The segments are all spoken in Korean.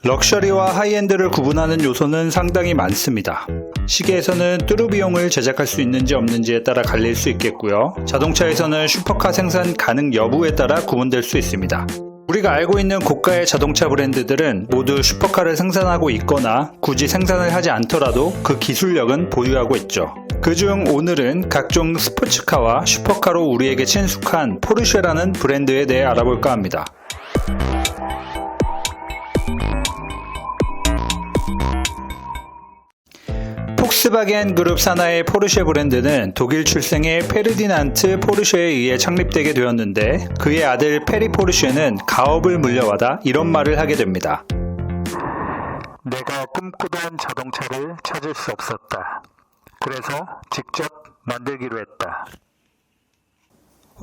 럭셔리와 하이엔드를 구분하는 요소는 상당히 많습니다. 시계에서는 뚜루비용을 제작할 수 있는지 없는지에 따라 갈릴 수 있겠고요. 자동차에서는 슈퍼카 생산 가능 여부에 따라 구분될 수 있습니다. 우리가 알고 있는 고가의 자동차 브랜드들은 모두 슈퍼카를 생산하고 있거나 굳이 생산을 하지 않더라도 그 기술력은 보유하고 있죠. 그중 오늘은 각종 스포츠카와 슈퍼카로 우리에게 친숙한 포르쉐라는 브랜드에 대해 알아볼까 합니다. 폭스바겐 그룹 산하의 포르쉐 브랜드는 독일 출생의 페르디난트 포르쉐에 의해 창립되게 되었는데 그의 아들 페리 포르쉐는 가업을 물려받아 이런 말을 하게 됩니다. 내가 꿈꾸던 자동차를 찾을 수 없었다. 그래서 직접 만들기로 했다.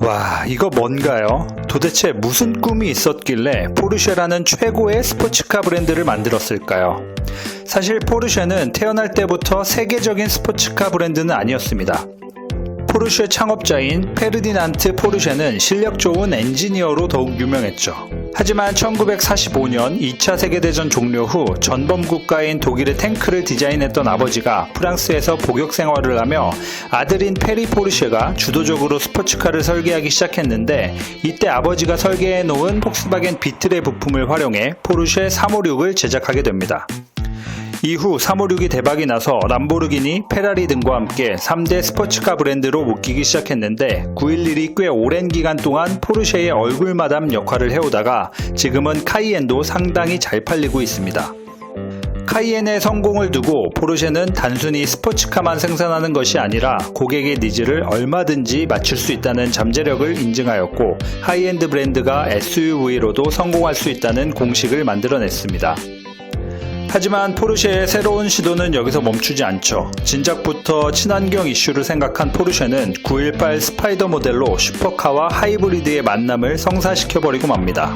와, 이거 뭔가요? 도대체 무슨 꿈이 있었길래 포르쉐라는 최고의 스포츠카 브랜드를 만들었을까요? 사실 포르쉐는 태어날 때부터 세계적인 스포츠카 브랜드는 아니었습니다. 포르쉐 창업자인 페르디난트 포르쉐는 실력 좋은 엔지니어로 더욱 유명했죠. 하지만 1945년 2차 세계대전 종료 후 전범 국가인 독일의 탱크를 디자인했던 아버지가 프랑스에서 복역 생활을 하며 아들인 페리 포르쉐가 주도적으로 스포츠카를 설계하기 시작했는데 이때 아버지가 설계해 놓은 폭스바겐 비틀의 부품을 활용해 포르쉐 356을 제작하게 됩니다. 이후 356이 대박이 나서 람보르기니, 페라리 등과 함께 3대 스포츠카 브랜드로 묶이기 시작했는데 911이 꽤 오랜 기간 동안 포르쉐의 얼굴마담 역할을 해오다가 지금은 카이엔도 상당히 잘 팔리고 있습니다. 카이엔의 성공을 두고 포르쉐는 단순히 스포츠카만 생산하는 것이 아니라 고객의 니즈를 얼마든지 맞출 수 있다는 잠재력을 인증하였고 하이엔드 브랜드가 SUV로도 성공할 수 있다는 공식을 만들어냈습니다. 하지만 포르쉐의 새로운 시도는 여기서 멈추지 않죠. 진작부터 친환경 이슈를 생각한 포르쉐는 918 스파이더 모델로 슈퍼카와 하이브리드의 만남을 성사시켜버리고 맙니다.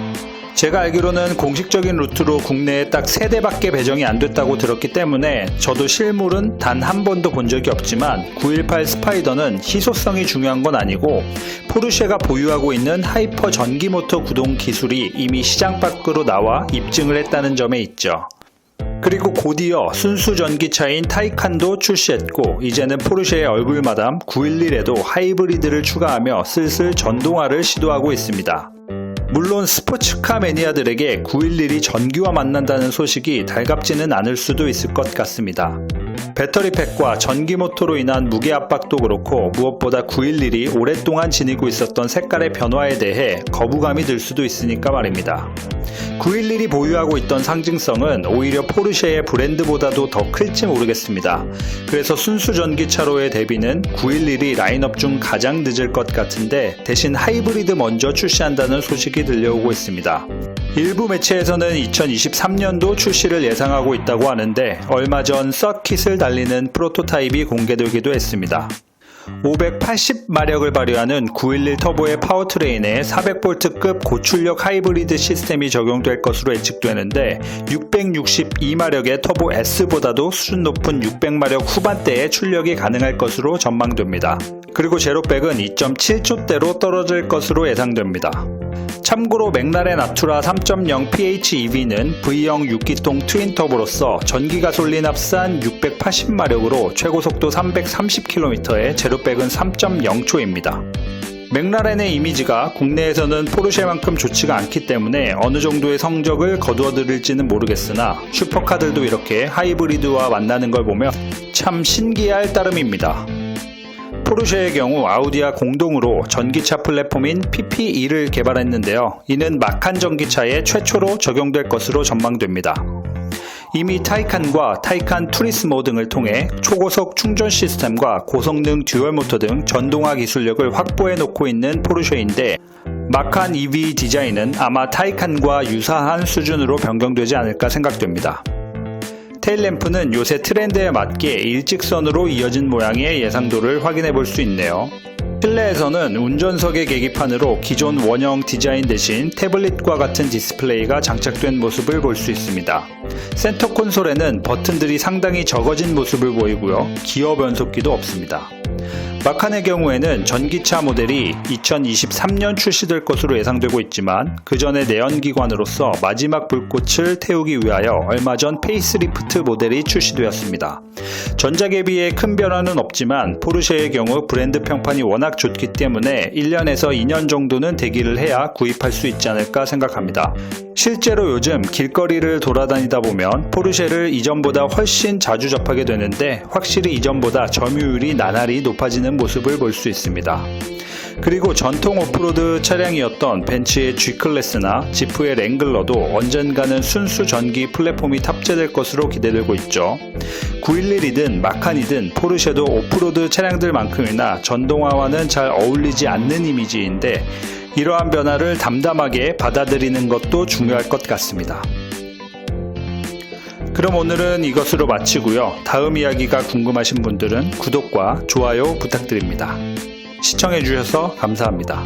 제가 알기로는 공식적인 루트로 국내에 딱 3대밖에 배정이 안 됐다고 들었기 때문에 저도 실물은 단 한 번도 본 적이 없지만 918 스파이더는 희소성이 중요한 건 아니고 포르쉐가 보유하고 있는 하이퍼 전기모터 구동 기술이 이미 시장 밖으로 나와 입증을 했다는 점에 있죠. 그리고 곧이어 순수 전기차인 타이칸도 출시했고 이제는 포르쉐의 얼굴마담 911에도 하이브리드를 추가하며 슬슬 전동화를 시도하고 있습니다. 물론 스포츠카 매니아들에게 911이 전기와 만난다는 소식이 달갑지는 않을 수도 있을 것 같습니다. 배터리팩과 전기모터로 인한 무게 압박도 그렇고 무엇보다 911이 오랫동안 지니고 있었던 색깔의 변화에 대해 거부감이 들 수도 있으니까 말입니다. 911이 보유하고 있던 상징성은 오히려 포르쉐의 브랜드보다도 더 클지 모르겠습니다. 그래서 순수 전기차로의 데뷔는 911이 라인업 중 가장 늦을 것 같은데 대신 하이브리드 먼저 출시한다는 소식이 들려오고 있습니다. 일부 매체에서는 2023년도 출시를 예상하고 있다고 하는데 얼마 전 서킷을 달리는 프로토타입이 공개되기도 했습니다. 580마력을 발휘하는 911 터보의 파워트레인에 400V급 고출력 하이브리드 시스템이 적용될 것으로 예측되는데 662마력의 터보 S보다도 수준 높은 600마력 후반대의 출력이 가능할 것으로 전망됩니다. 그리고 제로백은 2.7초대로 떨어질 것으로 예상됩니다. 참고로 맥라렌 아투라 3.0 PHEV는 V형 6기통 트윈터보로서 전기가솔린 합산 680마력으로 최고속도 330km에 제로백은 3.0초입니다. 맥라렌의 이미지가 국내에서는 포르쉐만큼 좋지가 않기 때문에 어느 정도의 성적을 거두어들일지는 모르겠으나 슈퍼카들도 이렇게 하이브리드와 만나는 걸 보면 참 신기할 따름입니다. 포르쉐의 경우 아우디와 공동으로 전기차 플랫폼인 PPE를 개발했는데요. 이는 마칸 전기차에 최초로 적용될 것으로 전망됩니다. 이미 타이칸과 타이칸 투리스모 등을 통해 초고속 충전 시스템과 고성능 듀얼 모터 등 전동화 기술력을 확보해 놓고 있는 포르쉐인데 마칸 EV 디자인은 아마 타이칸과 유사한 수준으로 변경되지 않을까 생각됩니다. 테일램프는 요새 트렌드에 맞게 일직선으로 이어진 모양의 예상도를 확인해 볼 수 있네요. 실내에서는 운전석의 계기판으로 기존 원형 디자인 대신 태블릿과 같은 디스플레이가 장착된 모습을 볼 수 있습니다. 센터 콘솔에는 버튼들이 상당히 적어진 모습을 보이고요. 기어 변속기도 없습니다. 마칸의 경우에는 전기차 모델이 2023년 출시될 것으로 예상되고 있지만 그 전에 내연기관으로서 마지막 불꽃을 태우기 위하여 얼마 전 페이스리프트 모델이 출시되었습니다. 전작에 비해 큰 변화는 없지만 포르쉐의 경우 브랜드 평판이 워낙 좋기 때문에 1년에서 2년 정도는 대기를 해야 구입할 수 있지 않을까 생각합니다. 실제로 요즘 길거리를 돌아다니다 보면 포르쉐를 이전보다 훨씬 자주 접하게 되는데 확실히 이전보다 점유율이 나날이 높아지는 모습을 볼 수 있습니다. 그리고 전통 오프로드 차량이었던 벤츠의 G클래스나 지프의 랭글러도 언젠가는 순수 전기 플랫폼이 탑재될 것으로 기대되고 있죠. 911이든 마칸이든 포르쉐도 오프로드 차량들만큼이나 전동화와는 잘 어울리지 않는 이미지인데 이러한 변화를 담담하게 받아들이는 것도 중요할 것 같습니다. 그럼 오늘은 이것으로 마치고요. 다음 이야기가 궁금하신 분들은 구독과 좋아요 부탁드립니다. 시청해주셔서 감사합니다.